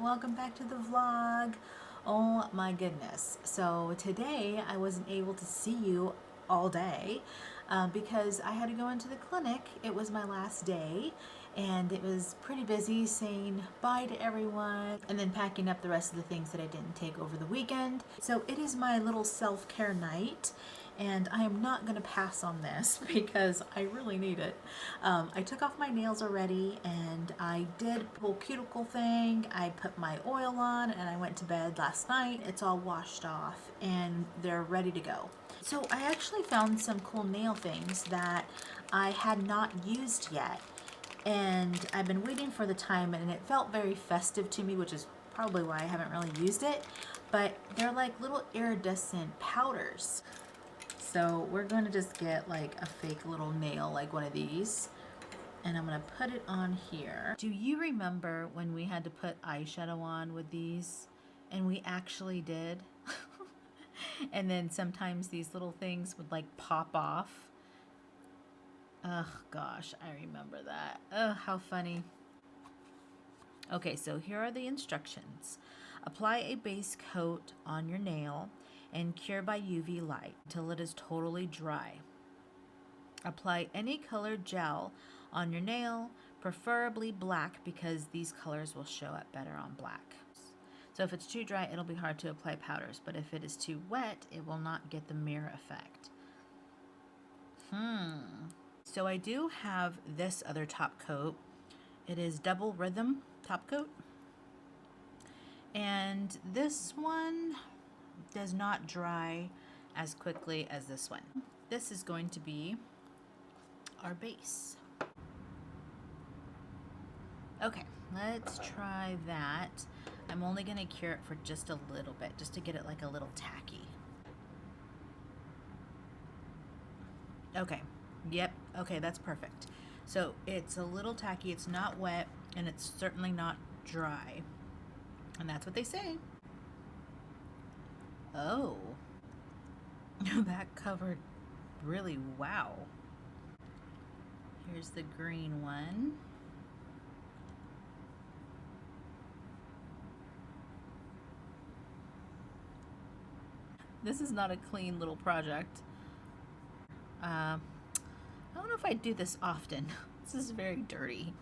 welcome back to the vlog. Oh my goodness. So today I wasn't able to see you all day because I had to go into the clinic. It was my last day and it was pretty busy saying bye to everyone and then packing up the rest of the things that I didn't take over the weekend. So it is my little self-care night and I am not going to pass on this because I really need it. I took off my nails already and I did a whole cuticle thing. I put my oil on and I went to bed last night. It's all washed off and they're ready to go. So I actually found some cool nail things that I had not used yet. And I've been waiting for the time and it felt very festive to me, which is probably why I haven't really used it. But they're like little iridescent powders. So we're going to just get like a fake little nail like one of these. And I'm going to put it on here. Do you remember when we had to put eyeshadow on with these? And we actually did. And then sometimes these little things would like pop off. Oh gosh, I remember that. Oh, how funny. Okay, so here are the instructions. Apply a base coat on your nail and cure by UV light until it is totally dry. Apply any colored gel on your nail, preferably black because these colors will show up better on black. So if it's too dry, it'll be hard to apply powders, but if it is too wet, it will not get the mirror effect. So I do have this other top coat. It is Double Rhythm top coat. And this one does not dry as quickly as this one. This is going to be our base. Okay, let's try that. I'm only going to cure it for just a little bit, just to get it like a little tacky. Okay, yep, okay, that's perfect. So it's a little tacky, it's not wet, and it's certainly not dry. And that's what they say. Oh, that covered really, wow. Here's the green one. This is not a clean little project. I don't know if I do this often. This is very dirty.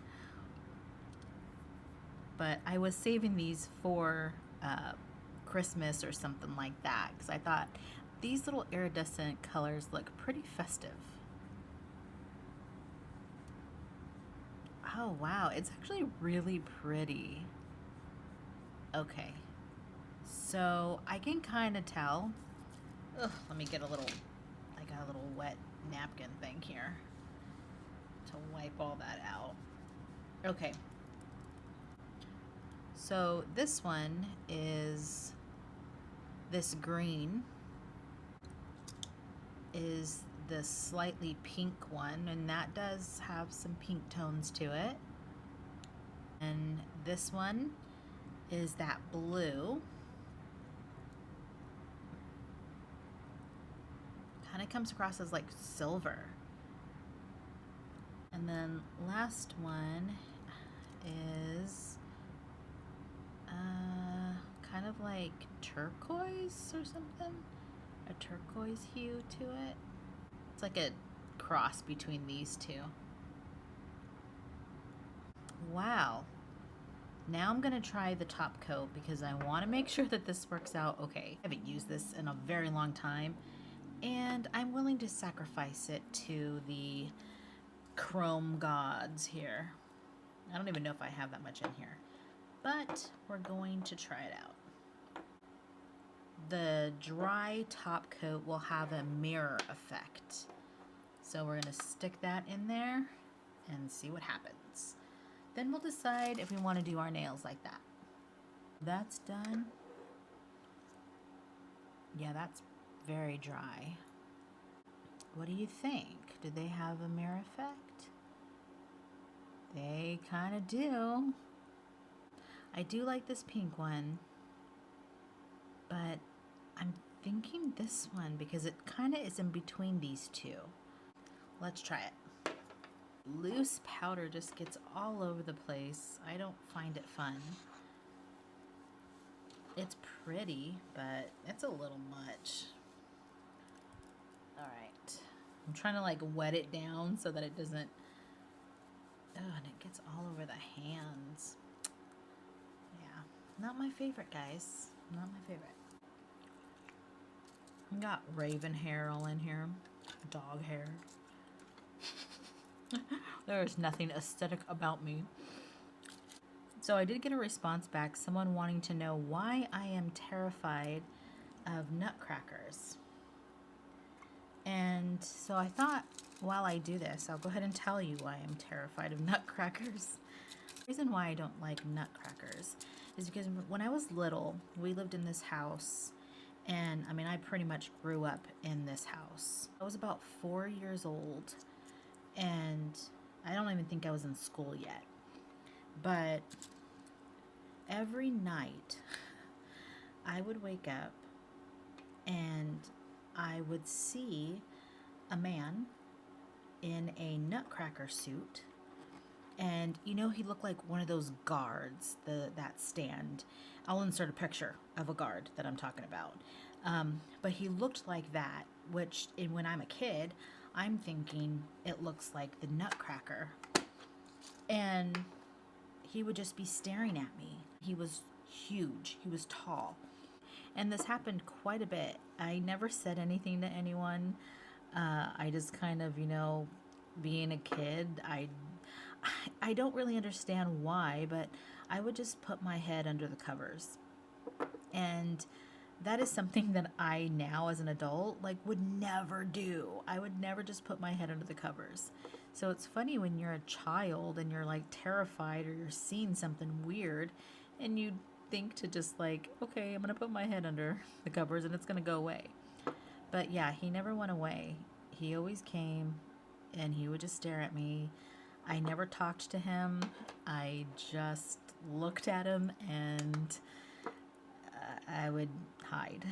But I was saving these for Christmas or something like that because I thought these little iridescent colors look pretty festive. Oh wow, it's actually really pretty. Okay, so I can kind of tell. Ugh, let me get a little, I got a little wet napkin thing here to wipe all that out. Okay, so this one is, this green is the slightly pink one, and that does have some pink tones to it. And this one is that blue. Kind of comes across as like silver. And then last one is kind of like turquoise or something. A turquoise hue to it. It's like a cross between these two. Wow. Now I'm gonna try the top coat because I want to make sure that this works out okay. I haven't used this in a very long time and I'm willing to sacrifice it to the chrome gods here. I don't even know if I have that much in here, but we're going to try it out. The dry top coat will have a mirror effect. So we're going to stick that in there and see what happens. Then we'll decide if we want to do our nails like that. That's done. Yeah, that's very dry. What do you think? Do they have a mirror effect? They kind of do. I do like this pink one, but I'm thinking this one because it kind of is in between these two. Let's try it. Loose powder just gets all over the place. I don't find it fun. It's pretty, but it's a little much. All right. I'm trying to like wet it down so that it doesn't, oh, and it gets all over the hands. Yeah, not my favorite, guys. Not my favorite. I got raven hair all in here, dog hair. There is nothing aesthetic about me. So I did get a response back, someone wanting to know why I am terrified of nutcrackers. And so I thought, while I do this, I'll go ahead and tell you why I'm terrified of nutcrackers. The reason why I don't like nutcrackers is because when I was little, we lived in this house, and I mean, I pretty much grew up in this house. I was about 4 years old, and I don't even think I was in school yet. But every night, I would wake up and I would see a man in a nutcracker suit. And you know, he looked like one of those guards, that stand. I'll insert a picture of a guard that I'm talking about. But he looked like that, which when I'm a kid, I'm thinking it looks like the nutcracker. And he would just be staring at me. He was huge, he was tall. And this happened quite a bit. I never said anything to anyone. I just kind of, you know, being a kid, I don't really understand why, but I would just put my head under the covers. And that is something that I now as an adult like would never do. I would never just put my head under the covers. So it's funny when you're a child and you're like terrified or you're seeing something weird and you think to just like, okay, I'm gonna put my head under the covers and it's gonna go away. But yeah, he never went away. He always came and he would just stare at me. I never talked to him. I just looked at him and I would hide.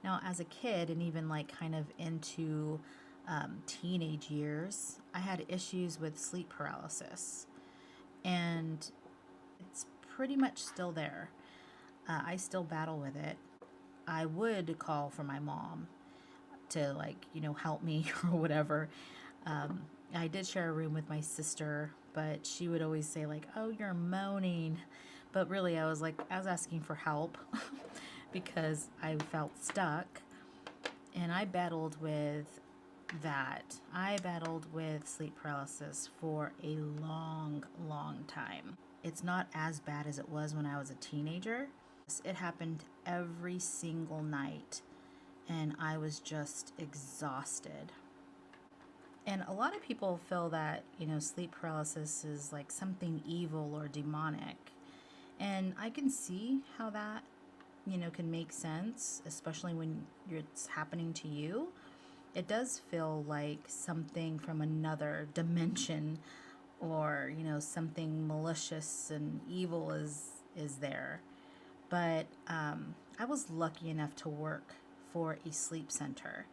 Now, as a kid and even like kind of into teenage years, I had issues with sleep paralysis. And it's pretty much still there. I still battle with it. I would call for my mom to like, you know, help me or whatever. I did share a room with my sister, but she would always say like, oh, you're moaning. But really I was asking for help because I felt stuck, and I battled with that. I battled with sleep paralysis for a long, long time. It's not as bad as it was when I was a teenager. It happened every single night, and I was just exhausted. And a lot of people feel that, you know, sleep paralysis is like something evil or demonic. And I can see how that, you know, can make sense, especially when it's happening to you. It does feel like something from another dimension, or, you know, something malicious and evil is there. But I was lucky enough to work for a sleep center,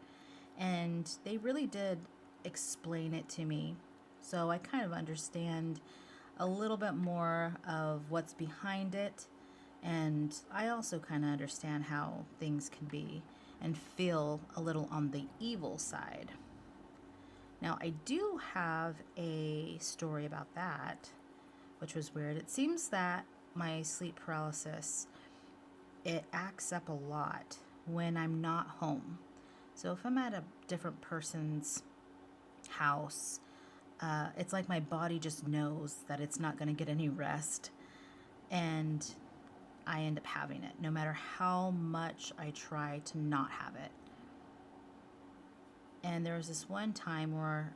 and they really did explain it to me. So I kind of understand a little bit more of what's behind it, and I also kind of understand how things can be and feel a little on the evil side. Now, I do have a story about that, which was weird. It seems that my sleep paralysis, it acts up a lot when I'm not home. So if I'm at a different person's house, it's like my body just knows that it's not going to get any rest, and I end up having it no matter how much I try to not have it. And there was this one time where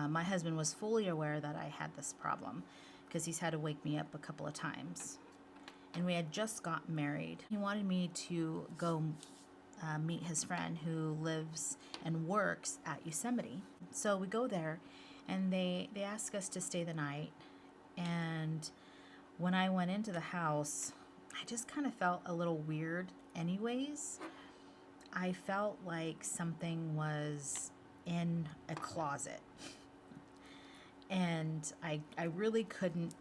my husband was fully aware that I had this problem because he's had to wake me up a couple of times. And we had just got married. He wanted me to go meet his friend who lives and works at Yosemite. So we go there, and they ask us to stay the night. And when I went into the house, I just kind of felt a little weird anyways. I felt like something was in a closet. And I really couldn't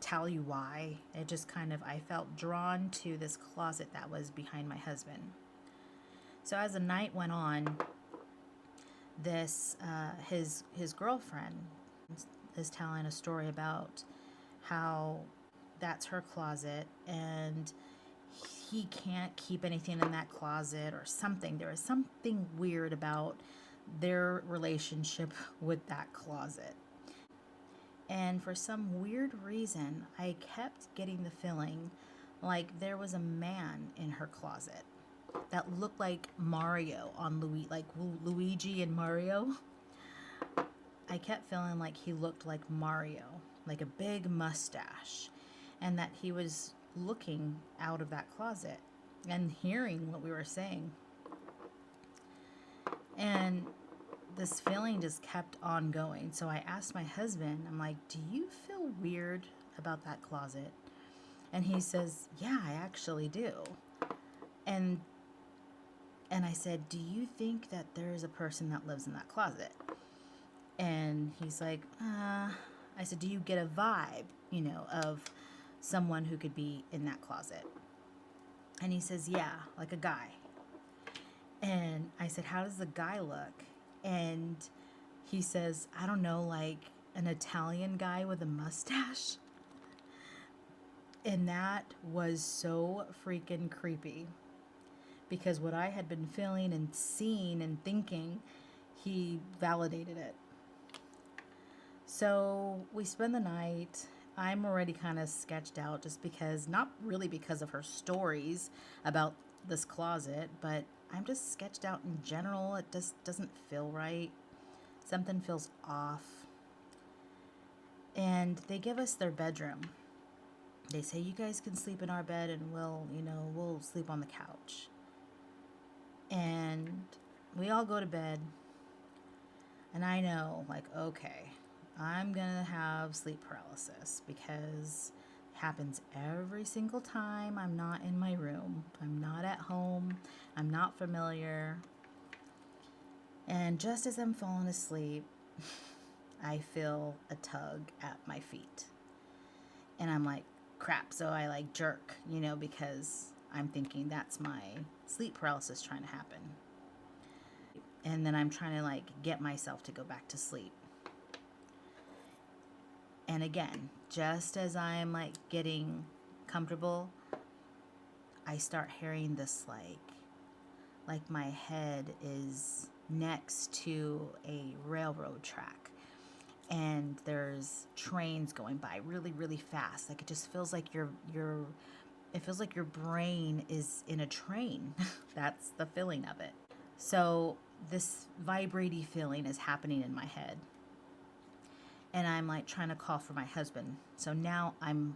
tell you why. It just kind of, I felt drawn to this closet that was behind my husband. So as the night went on, this his girlfriend is telling a story about how that's her closet and he can't keep anything in that closet or something. There is something weird about their relationship with that closet. And for some weird reason, I kept getting the feeling like there was a man in her closet that looked like Mario on Luigi and Mario. I kept feeling like he looked like Mario, like a big mustache, and that he was looking out of that closet and hearing what we were saying. And this feeling just kept on going. So I asked my husband, I'm like, do you feel weird about that closet? And he says, yeah, I actually do. And I said, do you think that there is a person that lives in that closet? And he's like, I said, do you get a vibe, of someone who could be in that closet? And he says, yeah, like a guy. And I said, how does the guy look? And he says, I don't know, like an Italian guy with a mustache. And that was so freaking creepy. Because what I had been feeling and seeing and thinking, he validated it. So we spend the night. I'm already kind of sketched out just because, not really because of her stories about this closet, but I'm just sketched out in general. It just doesn't feel right. Something feels off. And they give us their bedroom. They say, you guys can sleep in our bed and we'll sleep on the couch. And we all go to bed. And I know, like, okay, I'm going to have sleep paralysis because it happens every single time I'm not in my room. I'm not at home. I'm not familiar. And just as I'm falling asleep, I feel a tug at my feet. And I'm like, crap. So I like jerk, because I'm thinking that's my sleep paralysis trying to happen. And then I'm trying to like get myself to go back to sleep. And again, just as I'm like getting comfortable, I start hearing this like my head is next to a railroad track. And there's trains going by really, really fast. Like it just feels like it feels like your brain is in a train. That's the feeling of it. So this vibrating feeling is happening in my head. And I'm like trying to call for my husband. So now I'm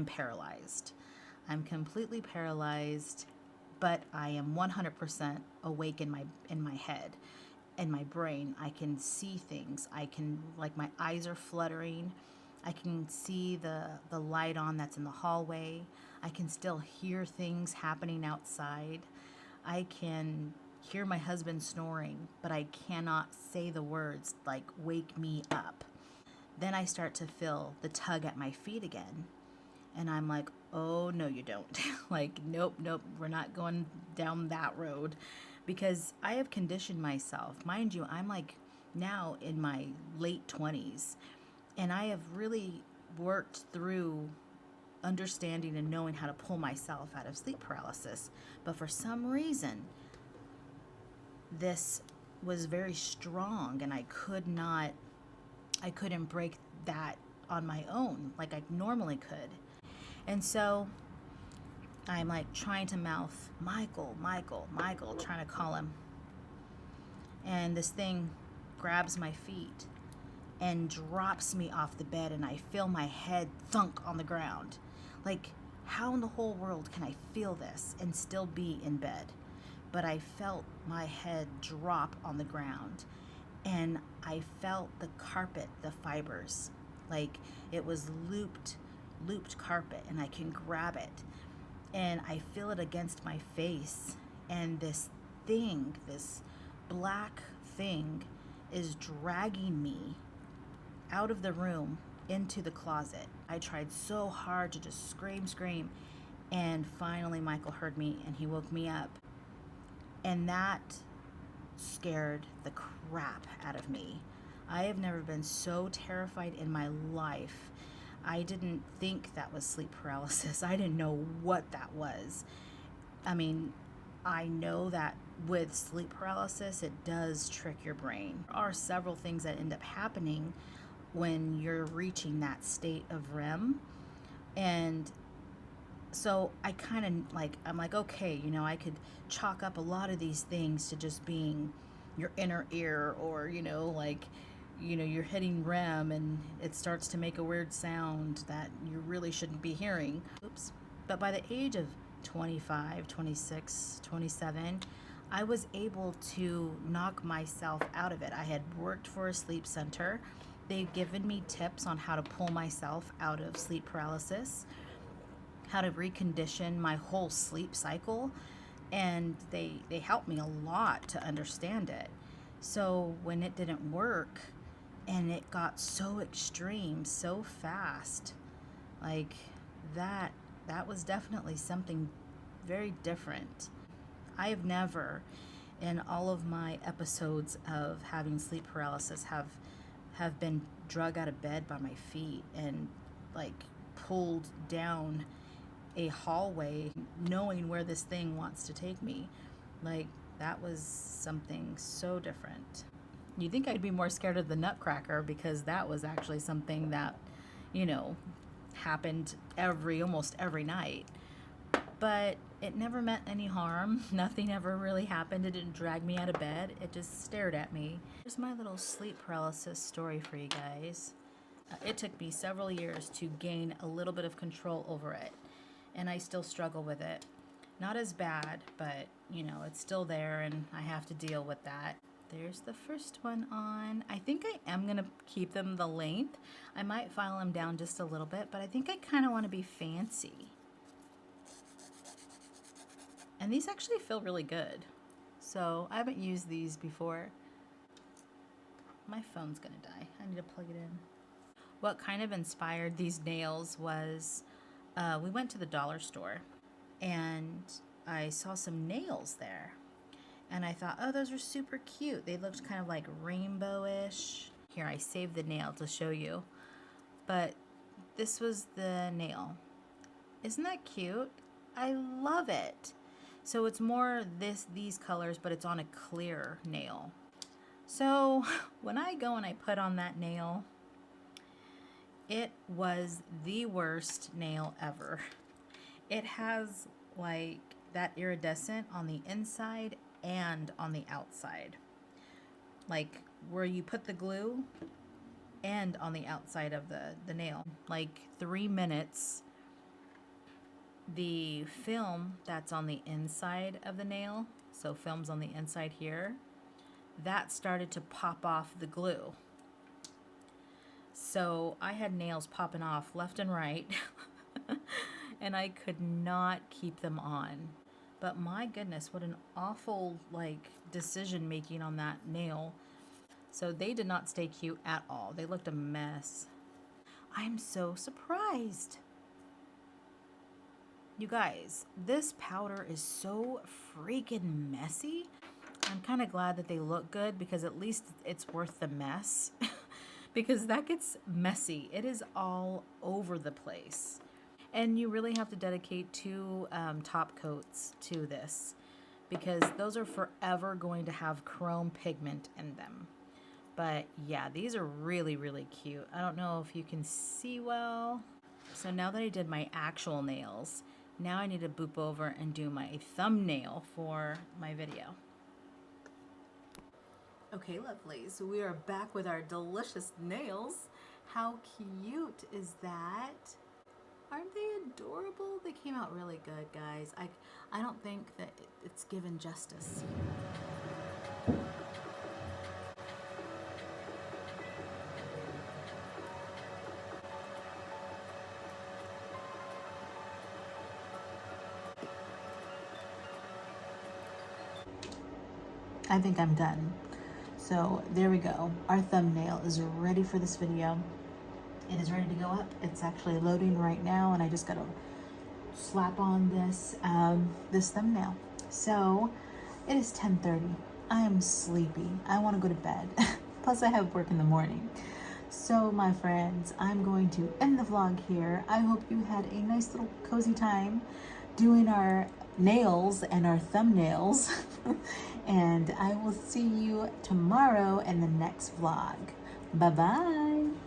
paralyzed. I'm completely paralyzed, but I am 100% awake in my head. In my brain, I can see things. I can, like, my eyes are fluttering. I can see the light on that's in the hallway. I can still hear things happening outside. I can hear my husband snoring, but I cannot say the words like wake me up. Then I start to feel the tug at my feet again. And I'm like, oh, no, you don't. Like, nope, we're not going down that road. Because I have conditioned myself. Mind you, I'm like now in my late 20s. And I have really worked through understanding and knowing how to pull myself out of sleep paralysis. But for some reason, this was very strong and I couldn't break that on my own like I normally could. And so I'm like trying to mouth, Michael, trying to call him. And this thing grabs my feet and drops me off the bed, and I feel my head thunk on the ground. Like, how in the whole world can I feel this and still be in bed? But I felt my head drop on the ground, and I felt the carpet, the fibers, like it was looped carpet, and I can grab it. And I feel it against my face, and this black thing is dragging me out of the room into the closet. I tried so hard to just scream, and finally Michael heard me and he woke me up. And that scared the crap out of me. I have never been so terrified in my life. I didn't think that was sleep paralysis. I didn't know what that was. I mean, I know that with sleep paralysis, it does trick your brain. There are several things that end up happening when you're reaching that state of REM. And so I kind of I'm like, okay, you know, I could chalk up a lot of these things to just being your inner ear, or, you know, like, you know, you're hitting REM and it starts to make a weird sound that you really shouldn't be hearing. Oops. But by the age of 25, 26, 27, I was able to knock myself out of it. I had worked for a sleep center. They've given me tips on how to pull myself out of sleep paralysis, how to recondition my whole sleep cycle, and they helped me a lot to understand it. So when it didn't work and it got so extreme so fast, like that was definitely something very different. I have never, in all of my episodes of having sleep paralysis, have been drug out of bed by my feet and like pulled down a hallway knowing where this thing wants to take me. Like, that was something so different. You'd think I'd be more scared of the Nutcracker, because that was actually something that, you know, happened almost every night. But it never meant any harm. Nothing ever really happened. It didn't drag me out of bed. It just stared at me. Here's my little sleep paralysis story for you guys. It took me several years to gain a little bit of control over it, and I still struggle with it. Not as bad, but, you know, it's still there, and I have to deal with that. There's the first one on. I think I am going to keep them the length. I might file them down just a little bit, but I think I kind of want to be fancy. And these actually feel really good. So I haven't used these before. My phone's going to die. I need to plug it in. What kind of inspired these nails was we went to the dollar store and I saw some nails there. And I thought, oh, those are super cute. They looked kind of like rainbowish. Here, I saved the nail to show you. But this was the nail. Isn't that cute? I love it. So it's more these colors, but it's on a clear nail. So when I go and I put on that nail, it was the worst nail ever. It has like that iridescent on the inside and on the outside. Like where you put the glue and on the outside of the nail. Like 3 minutes, the film that's on the inside of the nail, so film's on the inside here, that started to pop off the glue. So I had nails popping off left and right and I could not keep them on. But my goodness, what an awful decision making on that nail. So they did not stay cute at all. They looked a mess. I'm so surprised. You guys, this powder is so freaking messy. I'm kind of glad that they look good, because at least it's worth the mess. Because that gets messy. It is all over the place. And you really have to dedicate 2 top coats to this, because those are forever going to have chrome pigment in them. But yeah, these are really, really cute. I don't know if you can see well. So now that I did my actual nails, now I need to boop over and do my thumbnail for my video. Okay, lovely. So we are back with our delicious nails. How cute is that? Aren't they adorable? They came out really good, guys. I don't think that it's given justice. I think I'm done. So there we go. Our thumbnail is ready for this video. It is ready to go up. It's actually loading right now, and I just gotta slap on this this thumbnail. So it is 10:30. I am sleepy. I want to go to bed. Plus I have work in the morning. So my friends, I'm going to end the vlog here. I hope you had a nice little cozy time doing our nails and our thumbnails. And I will see you tomorrow in the next vlog. Bye bye.